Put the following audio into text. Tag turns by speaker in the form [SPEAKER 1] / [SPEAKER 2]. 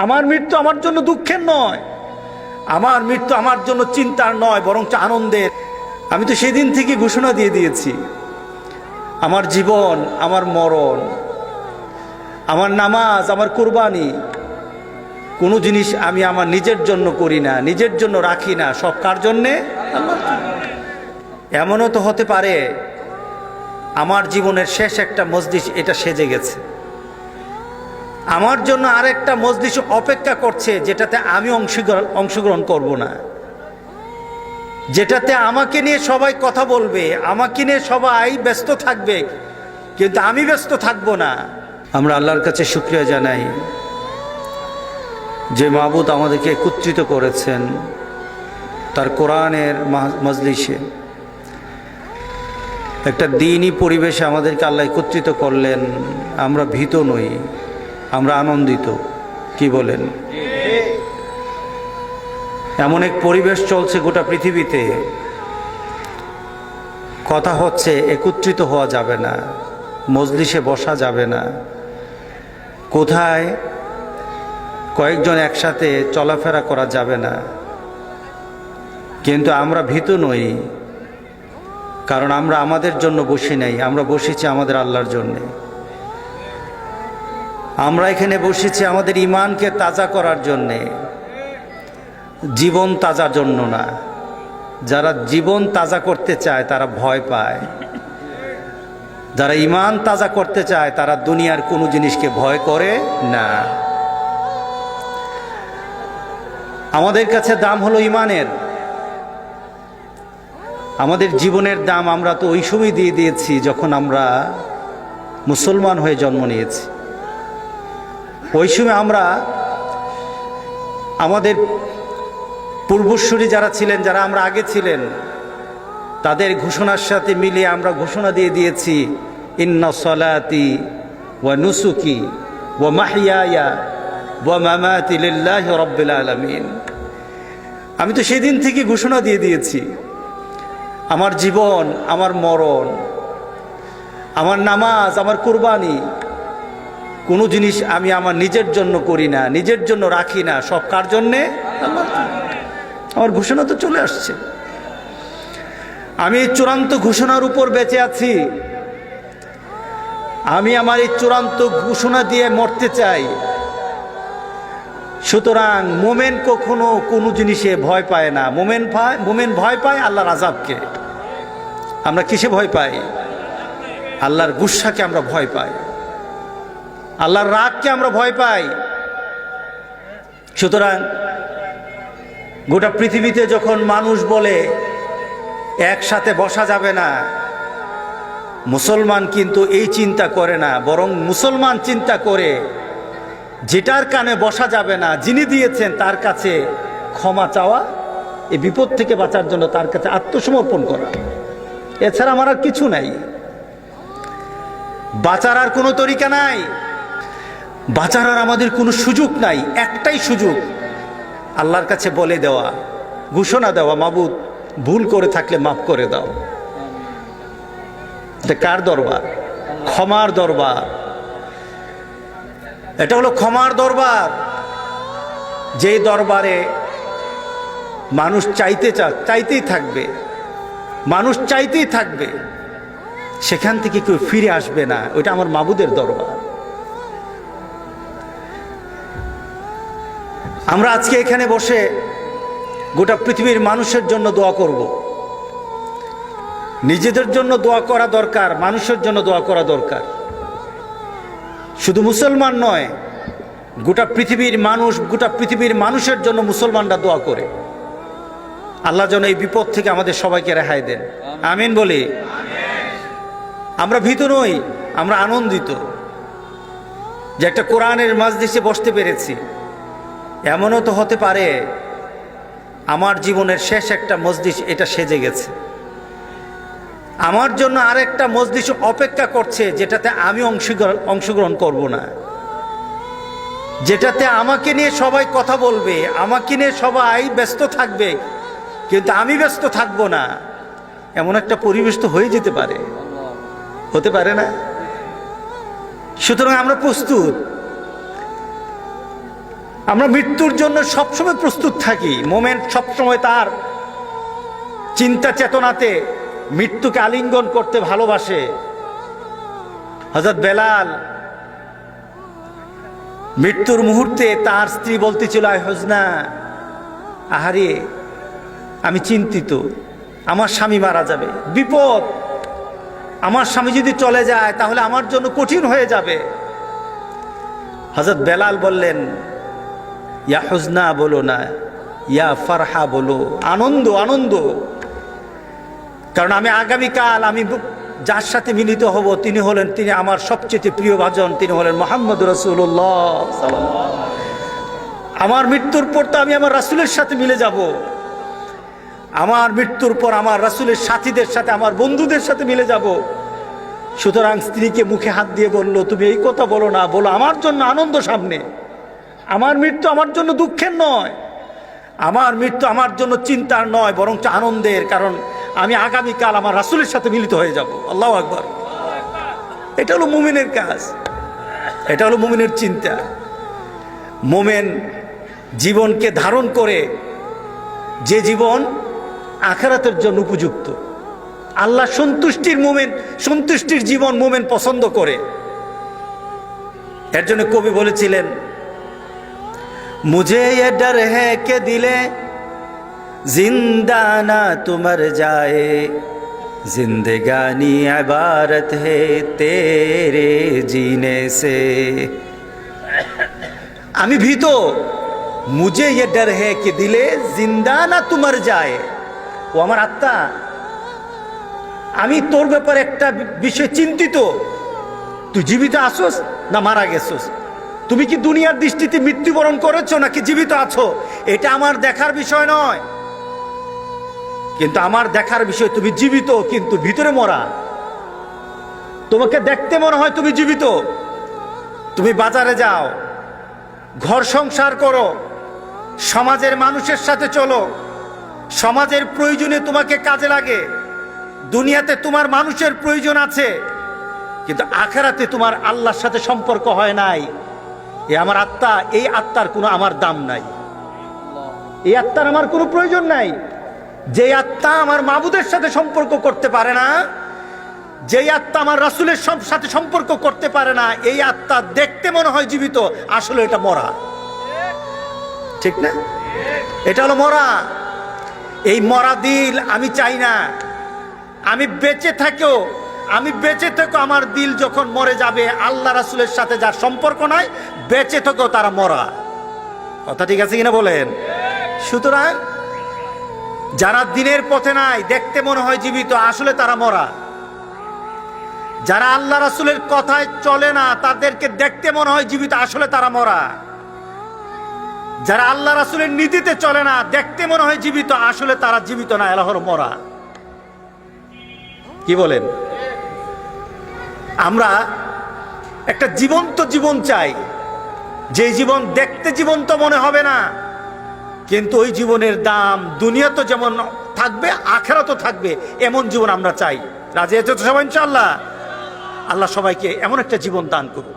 [SPEAKER 1] আমার মৃত্যু আমার জন্য দুঃখের নয়, আমার মৃত্যু আমার জন্য চিন্তার নয়, বরঞ্চ আনন্দের। আমি তো সেদিন থেকে ঘোষণা দিয়ে দিয়েছি, আমার জীবন, আমার মরণ, আমার নামাজ, আমার কুরবানি, কোনো জিনিস আমি আমার নিজের জন্য করি না, নিজের জন্য রাখি না, সব কার জন্যে? আল্লাহর জন্য। এমনও তো হতে পারে আমার জীবনের শেষ একটা মজলিস এটা সেজে গেছে, আমার জন্য আরেকটা মজলিস অপেক্ষা করছে, যেটাতে আমি অংশগ্রহণ করব না, যেটাতে আমাকে নিয়ে সবাই কথা বলবে, আমাকে নিয়ে সবাই ব্যস্ত থাকবে, কিন্তু আমি ব্যস্ত থাকব না। আমরা আল্লাহর কাছে শুকরিয়া জানাই যে মাবুদ আমাদেরকে একত্রিত করেছেন তার কোরআনের মজলিসে, একটা দ্বীনি পরিবেশে আমাদেরকে আল্লাহ একত্রিত করলেন। আমরা ভীত নই, আমরা আনন্দিত। কি বলেন? এমন এক পরিবেশ চলছে গোটা পৃথিবীতে, কথা হচ্ছে একত্রিত হওয়া যাবে না, মজলিসে বসা যাবে না, কোথায় কয়েকজন একসাথে চলাফেরা করা যাবে না। কিন্তু আমরা ভীত নই, কারণ আমরা আমাদের জন্য বসি নাই, আমরা বসেছি আমাদের আল্লাহর জন্যে। আমরা এখানে বসেছি আমাদের ঈমানকে তাজা করার জন্যে, জীবন তাজার জন্য না। যারা জীবন তাজা করতে চায় তারা ভয় পায়, যারা ঈমান তাজা করতে চায় তারা দুনিয়ার কোনো জিনিসকে ভয় করে না। আমাদের কাছে দাম হলো ঈমানের, আমাদের জীবনের দাম আমরা তো ওই সময় দিয়ে দিয়েছি যখন আমরা মুসলমান হয়ে জন্ম নিয়েছি। ওই সময় আমরা আমাদের পূর্বসূরি যারা ছিলেন, যারা আমরা আগে ছিলেন, তাদের ঘোষণার সাথে মিলিয়ে আমরা ঘোষণা দিয়ে দিয়েছি, ইন্না সলাতি ওয়া নুসুকি ওয়া মাহইয়ায়া ওয়া মামাতি লিল্লাহি রাব্বিল আলামিন। আমি তো সেদিন থেকে ঘোষণা দিয়ে দিয়েছি, আমার জীবন, আমার মরণ, আমার নামাজ, আমার কুরবানি, কোনো জিনিস আমি আমার নিজের জন্য করি না, নিজের জন্য রাখি না, সব কার জন্যে? আল্লাহর জন্য। আমার ঘোষণা তো চলে আসছে, আমি এই চূড়ান্ত ঘোষণার উপর বেঁচে আছি। আমি আমার এই চূড়ান্ত ঘোষণা দিয়ে মরতে চাই। সুতরাং মোমেন কখনো কোনো জিনিসে ভয় পায় না। মোমেন ভয় পায় আল্লাহর আযাবকে। আমরা কিসে ভয় পাই? আল্লাহর গুসাকে আমরা ভয় পাই, আল্লাহর রাগকে আমরা ভয় পাই। সুতরাং গোটা পৃথিবীতে যখন মানুষ বলে একসাথে বসা যাবে না, মুসলমান কিন্তু এই চিন্তা করে না, বরং মুসলমান চিন্তা করে যেটার কানে বসা যাবে না, যিনি দিয়েছেন তার কাছে ক্ষমা চাওয়া, এই বিপদ থেকে বাঁচার জন্য তার কাছে আত্মসমর্পণ করা। এছাড়া আমার আর কিছু নাই, বাঁচার আর কোনো তরিকা নাই, বাঁচার আর আমাদের কোনো সুযোগ নাই। একটাই সুযোগ, আল্লাহর কাছে বলে দেওয়া, ঘোষণা দেওয়া, মাবুদ ভুল করে থাকলে মাফ করে দাও। এটা কার দরবার? ক্ষমার দরবার। এটা হলো ক্ষমার দরবার, যেই দরবারে মানুষ চাইতেই থাকবে, মানুষ চাইতেই থাকবে, সেখান থেকে কেউ ফিরে আসবে না। ওইটা আমার মাবুদের দরবার। আমরা আজকে এখানে বসে গোটা পৃথিবীর মানুষের জন্য দোয়া করব। নিজেদের জন্য দোয়া করা দরকার, মানুষের জন্য দোয়া করা দরকার। শুধু মুসলমান নয়, গোটা পৃথিবীর মানুষ, গোটা পৃথিবীর মানুষের জন্য মুসলমানরা দোয়া করে আল্লাহ যেন এই বিপদ থেকে আমাদের সবাইকে রেহাই দেন। আমিন বলি। আমরা ভীত নই, আমরা আনন্দিত যে একটা কোরআনের মজলিসে বসতে পেরেছি। এমনও তো হতে পারে আমার জীবনের শেষ একটা মজলিস এটা সেজে গেছে, আমার জন্য আরেকটা মজলিস অপেক্ষা করছে, যেটাতে আমি অংশগ্রহণ করব না, যেটাতে আমাকে নিয়ে সবাই কথা বলবে, আমাকে নিয়ে সবাই ব্যস্ত থাকবে, কিন্তু আমি ব্যস্ত থাকব না। এমন একটা পরিবেশ তো হয়ে যেতে পারে, হতে পারে না? সুতরাং আমরা প্রস্তুত, আমরা মৃত্যুর জন্য সবসময় প্রস্তুত থাকি। মোমেন সবসময় তার চিন্তা চেতনাতে মৃত্যুকে আলিঙ্গন করতে ভালোবাসে। হযরত বেলাল মৃত্যুর মুহূর্তে তার স্ত্রী বলতেছিল, আয় হুজনা, আহারে আমি চিন্তিত, আমার স্বামী মারা যাবে, বিপদ, আমার স্বামী যদি চলে যায় তাহলে আমার জন্য কঠিন হয়ে যাবে। হযরত বেলাল বললেন, ইয়া হুজনা বলো না, ইয়া ফারহা বলো, আনন্দ আনন্দ। কারণ আমি আগামীকাল আমি যার সাথে মিলিত হব তিনি আমার সবচেয়ে প্রিয় ভাজন, তিনি হলেন মুহাম্মদ রাসূলুল্লাহ সাল্লাল্লাহু আলাইহি ওয়াসাল্লাম। আমার মৃত্যুর পর তো আমি আমার রাসূলের সাথে মিলে যাব। আমার মৃত্যুর পর আমার রাসূলের সাথীদের সাথে, আমার বন্ধুদের সাথে মিলে যাব। সুতরাং স্ত্রীকে মুখে হাত দিয়ে বলল, তুমি এই কথা বলো না, বলো আমার জন্য আনন্দ সামনে। আমার মৃত্যু আমার জন্য দুঃখের নয়, আমার মৃত্যু আমার জন্য চিন্তার নয়, বরং আনন্দের। কারণ আমি আগামীকাল আমার রাসূলের সাথে মিলিত হয়ে যাব। আল্লাহু আকবার। এটা হলো মুমিনের কাজ, এটা হলো মুমিনের চিন্তা। মুমিন জীবনকে ধারণ করে যে জীবন আখিরাতের জন্য উপযুক্ত, আল্লাহ সন্তুষ্টির জীবন মুমিন পছন্দ করে। এর জন্য কবি বলেছিলেন, মুঝে ये डर है कि दिले जिंदा ना तू मर जाए, जिंदगानी इबारत है तेरे जीने से। আমি ভীত, মুঝে ये डर है कि दिले जिंदा ना तू मर जाए। ও আমার আত্মা, আমি তোর ব্যাপারে একটা বিষয় চিন্তিত, তুই জীবিত আসোস না মারা গেছোস, তুমি কি দুনিয়ার দৃষ্টিতে মৃত্যুবরণ করেছো নাকি জীবিত আছো, এটা আমার দেখার বিষয় নয়। কিন্তু আমার দেখার বিষয় তুমি জীবিত কিন্তু ভিতরে মরা। তোমাকে দেখতে মনে হয় তুমি জীবিত, তুমি বাজারে যাও, ঘর সংসার করো, সমাজের মানুষের সাথে চলো, সমাজের প্রয়োজনে তোমাকে কাজে লাগে, দুনিয়াতে তোমার মানুষের প্রয়োজন আছে, কিন্তু আখিরাতে তোমার আল্লাহর সাথে সম্পর্ক হয় নাই। এ আমার আত্মা, এই আত্মার কোনো আমার দাম নাই, এই আত্মার আমার কোনো প্রয়োজন নাই। যে আত্মা আমার মাবুদের সাথে সম্পর্ক করতে পারে না, যেই আত্মা আমার রাসূলের সাথে সম্পর্ক করতে পারে না, এই আত্মা দেখতে মনে হয় জীবিত, আসলে এটা মরা। ঠিক না? এটা হলো মরা। এই মরা দিল আমি চাই না। আমি বেঁচে থেকেও আমার দিল যখন মরে যাবে, আল্লাহ রাসূলের সাথে যার সম্পর্ক নাই, বেঁচে থেকেও তারা মরা। কথা ঠিক আছে কিনা বলেন? সুতরাং যারা দিনের পথে নাই, দেখতে মনে হয় জীবিত, আসলে তারা মরা। যারা আল্লাহ রাসূলের কথায় চলে না, তাদেরকে দেখতে মনে হয় জীবিত, আসলে তারা মরা। যারা আল্লাহ রাসূলের নীতিতে চলে না, দেখতে মনে হয় জীবিত, আসলে তারা জীবিত না, এরা হলো মরা। কি বলেন? আমরা একটা জীবন্ত জীবন চাই, যে জীবন দেখতে জীবন্ত মনে হবে না, কিন্তু ওই জীবনের দাম দুনিয়া তো যেমন থাকবে, আখিরাতও থাকবে, এমন জীবন আমরা চাই। রাজি আছো তো সবাই ইনশাআল্লাহ? আল্লাহ সবাইকে এমন একটা জীবন দান করুন।